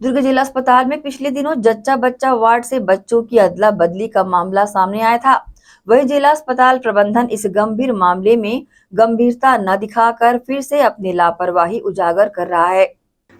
दुर्ग जिला अस्पताल में पिछले दिनों जच्चा बच्चा वार्ड से बच्चों की अदला बदली का मामला सामने आया था। वहीं जिला अस्पताल प्रबंधन इस गंभीर मामले में गंभीरता न दिखाकर फिर से अपनी लापरवाही उजागर कर रहा है।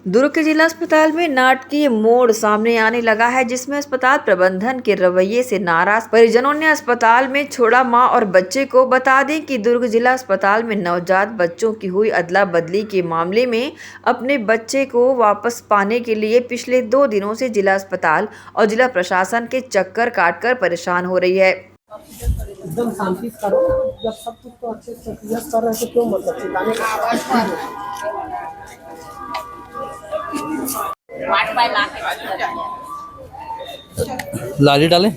दुर्ग के जिला अस्पताल में नाटकीय मोड़ सामने आने लगा है, जिसमें अस्पताल प्रबंधन के रवैये से नाराज परिजनों ने अस्पताल में छोड़ा मां और बच्चे को। बता दें कि दुर्ग जिला अस्पताल में नवजात बच्चों की हुई अदला बदली के मामले में अपने बच्चे को वापस पाने के लिए पिछले 2 दिनों से जिला अस्पताल और जिला प्रशासन के चक्कर काटकर परेशान हो रही है। एकदम शांति से करो। जब सब कुछ तो अच्छे से कर रहे हैं तो क्यों मतलब चिल्लाने का? लाली डालें।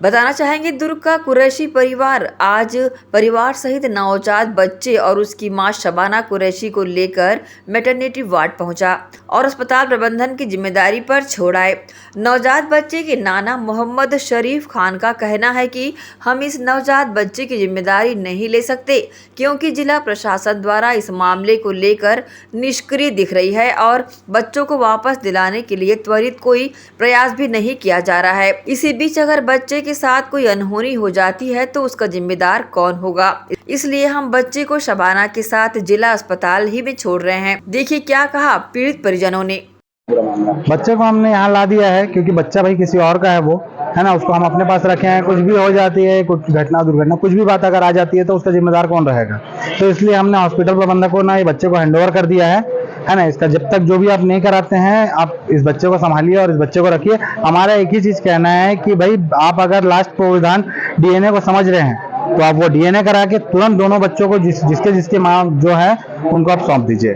बताना चाहेंगे, दुर्ग का कुरैशी परिवार आज परिवार सहित नवजात बच्चे और उसकी मां शबाना कुरैशी को लेकर मैटरनिटी वार्ड पहुंचा और अस्पताल प्रबंधन की जिम्मेदारी पर छोड़ आए। नवजात बच्चे के नाना मोहम्मद शरीफ खान का कहना है कि हम इस नवजात बच्चे की जिम्मेदारी नहीं ले सकते, क्योंकि जिला प्रशासन द्वारा इस मामले को लेकर निष्क्रिय दिख रही है और बच्चों को वापस दिलाने के लिए त्वरित कोई प्रयास भी नहीं किया जा रहा है। इसी बीच अगर बच्चे के साथ कोई अनहोनी हो जाती है तो उसका जिम्मेदार कौन होगा, इसलिए हम बच्चे को शबाना के साथ जिला अस्पताल ही में छोड़ रहे हैं। देखिए क्या कहा पीड़ित परिजनों ने। बच्चे को हमने यहाँ ला दिया है क्योंकि बच्चा भाई किसी और का है, वो है ना, उसको हम अपने पास रखे हैं। कुछ भी हो जाती है, कुछ घटना दुर्घटना कुछ भी बात अगर आ जाती है तो उसका जिम्मेदार कौन रहेगा। तो इसलिए हमने हॉस्पिटल प्रबंधक को ना ये बच्चे को हैंडओवर कर दिया है ना। इसका जब तक जो भी आप नहीं कराते हैं, आप इस बच्चे को संभालिए और इस बच्चे को रखिए। हमारा एक ही चीज कहना है कि भाई आप अगर लास्ट प्रावधान डीएनए को समझ रहे हैं तो आप वो डीएनए करा के तुरंत दोनों बच्चों को जिसके माँ जो है उनको आप सौंप दीजिए।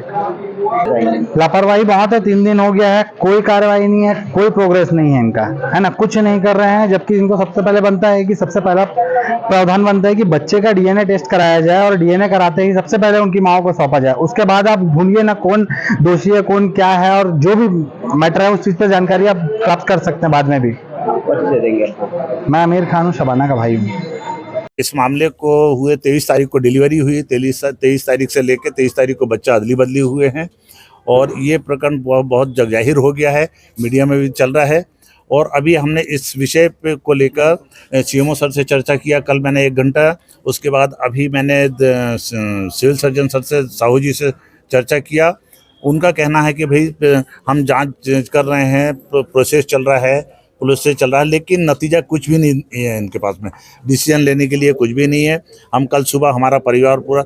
लापरवाही बहुत है, 3 दिन हो गया है, कोई कार्रवाई नहीं है, कोई प्रोग्रेस नहीं है इनका, है ना, कुछ नहीं कर रहे हैं। जबकि इनको सबसे पहले बनता है कि सबसे पहला प्रावधान बनता है कि बच्चे का डीएनए टेस्ट कराया जाए और डीएनए कराते ही सबसे पहले उनकी माओ को सौंपा जाए। उसके बाद आप भूलिए ना कौन दोषी है कौन क्या है, और जो भी मैटर है उस चीज पर जानकारी आप प्राप्त कर सकते हैं बाद में भी। मैं आमिर खान हूँ, शबाना का भाई हूँ। इस मामले को हुए 23 तारीख को डिलीवरी हुई। 23 तारीख से लेकर 23 तारीख को बच्चा अदली बदली हुए हैं और ये प्रकरण बहुत जाहिर हो गया है, मीडिया में भी चल रहा है। और अभी हमने इस विषय पे को लेकर सीएमओ सर से चर्चा किया। कल मैंने 1 घंटा, उसके बाद अभी मैंने सिविल सर्जन सर से, साहू जी से चर्चा किया। उनका कहना है कि भाई हम जांच कर रहे हैं, प्रोसेस चल रहा है, पुलिस से चल रहा है, लेकिन नतीजा कुछ भी नहीं है इनके पास में, डिसीजन लेने के लिए कुछ भी नहीं है। हम कल सुबह हमारा परिवार पूरा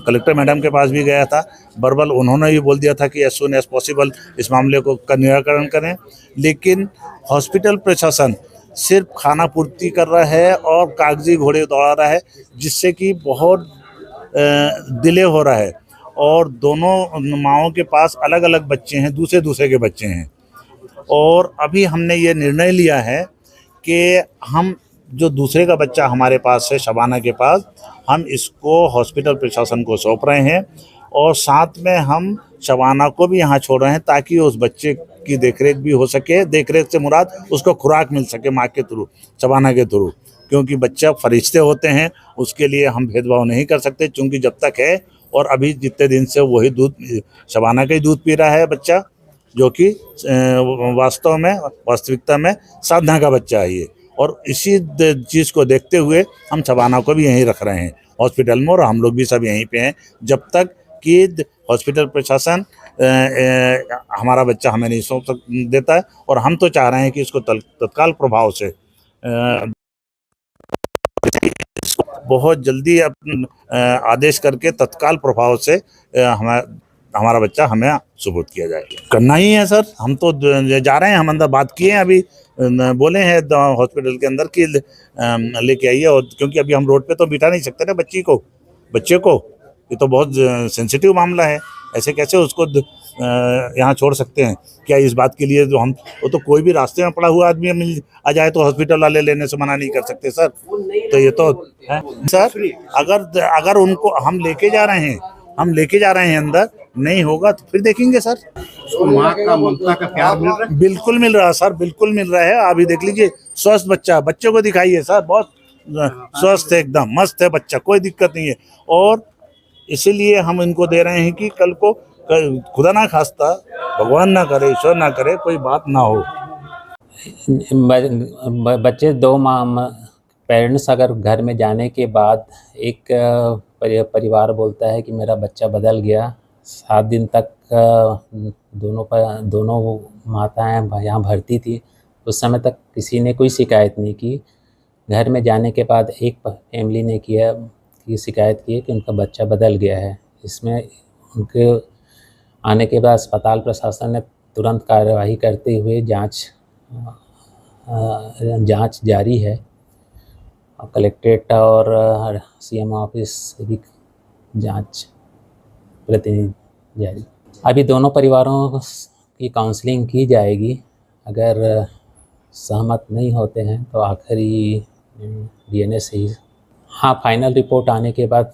कलेक्टर मैडम के पास भी गया था। बरबल उन्होंने भी बोल दिया था कि एज सून एज पॉसिबल इस मामले को का निराकरण करें, लेकिन हॉस्पिटल प्रशासन सिर्फ खाना पूर्ति कर रहा है और कागजी घोड़े दौड़ा रहा है, जिससे कि बहुत डिले हो रहा है। और दोनों माओं के पास अलग अलग बच्चे हैं, दूसरे के बच्चे हैं। और अभी हमने ये निर्णय लिया है कि हम जो दूसरे का बच्चा हमारे पास है, शबाना के पास, हम इसको हॉस्पिटल प्रशासन को सौंप रहे हैं और साथ में हम शबाना को भी यहाँ छोड़ रहे हैं ताकि उस बच्चे की देखरेख भी हो सके। देखरेख से मुराद उसको खुराक मिल सके माँ के थ्रू, शबाना के थ्रू, क्योंकि बच्चा फरिश्ते होते हैं, उसके लिए हम भेदभाव नहीं कर सकते। चूँकि जब तक है, और अभी जितने दिन से वही दूध, शबाना का ही दूध पी रहा है बच्चा, जो कि वास्तविकता में साधना का बच्चा है ये। और इसी चीज़ को देखते हुए हम शबाना को भी यहीं रख रहे हैं हॉस्पिटल में, और हम लोग भी सब यहीं पे हैं जब तक कि हॉस्पिटल प्रशासन हमारा बच्चा हमें नहीं सौंप देता है। और हम तो चाह रहे हैं कि इसको तत्काल प्रभाव से बहुत जल्दी आदेश करके तत्काल प्रभाव से हमारा बच्चा हमें सुपुर्द किया जाए। करना ही है सर, हम तो जा रहे हैं, हम अंदर बात किए हैं, अभी बोले हैं हॉस्पिटल के अंदर कि लेके आइए। और क्योंकि अभी हम रोड पे तो बिठा नहीं सकते ना बच्चे को, ये तो बहुत सेंसिटिव मामला है, ऐसे कैसे उसको यहाँ छोड़ सकते हैं। क्या इस बात के लिए जो वो तो कोई भी रास्ते में पड़ा हुआ आदमी मिल आ जाए तो हॉस्पिटल वाले लेने से मना नहीं कर सकते सर। तो ये तो है सर, अगर उनको हम लेके जा रहे हैं अंदर, नहीं होगा तो फिर देखेंगे सर। माँ का ममता का प्यार मिल रहा है? बिल्कुल मिल रहा है सर, बिल्कुल मिल रहा है। अभी देख लीजिए, स्वस्थ बच्चा, बच्चे को दिखाइए सर, बहुत स्वस्थ है, एकदम मस्त है बच्चा, कोई दिक्कत नहीं है। और इसीलिए हम इनको दे रहे हैं कि कल को खुदा ना खास्ता, भगवान ना करे, ईश्वर ना करे, कोई बात ना हो। बच्चे दो पेरेंट्स अगर घर में जाने के बाद एक परिवार बोलता है कि मेरा बच्चा बदल गया, 7 दिन तक दोनों माताएं यहाँ भर्ती थी, उस समय तक किसी ने कोई शिकायत नहीं की। घर में जाने के बाद एक फैमिली ने शिकायत की कि उनका बच्चा बदल गया है। इसमें उनके आने के बाद अस्पताल प्रशासन ने तुरंत कार्यवाही करते हुए जांच जारी है। कलेक्ट्रेट और सीएम ऑफिस से भी जांच प्रतिनिधि जारी। अभी दोनों परिवारों की काउंसलिंग की जाएगी। अगर सहमत नहीं होते हैं तो आखिरी डीएनए से ही फाइनल रिपोर्ट आने के बाद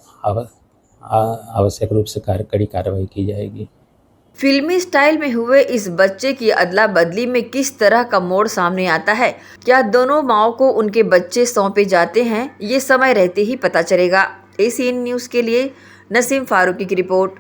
आवश्यक रूप से कड़ी कार्रवाई की जाएगी। फिल्मी स्टाइल में हुए इस बच्चे की अदला बदली में किस तरह का मोड़ सामने आता है? क्या दोनों माओं को उनके बच्चे सौंपे जाते हैं? ये समय रहते ही पता चलेगा। एसीएन न्यूज़ के लिए नसीम फारूकी की रिपोर्ट।